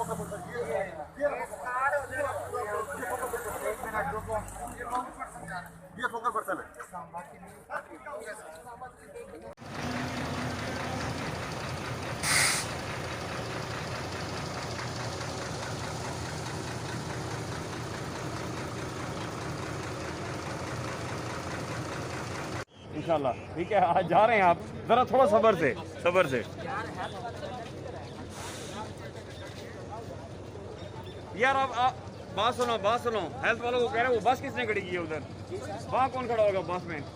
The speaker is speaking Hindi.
ये फोकल पर्सन है। इंशाल्लाह ठीक है, आज जा रहे हैं आप, जरा थोड़ा सब्र से यार। आप बात सुनो, हेल्थ वालों को कह रहे हो वो बस किसने खड़ी की है उधर, वहाँ कौन खड़ा होगा बस में?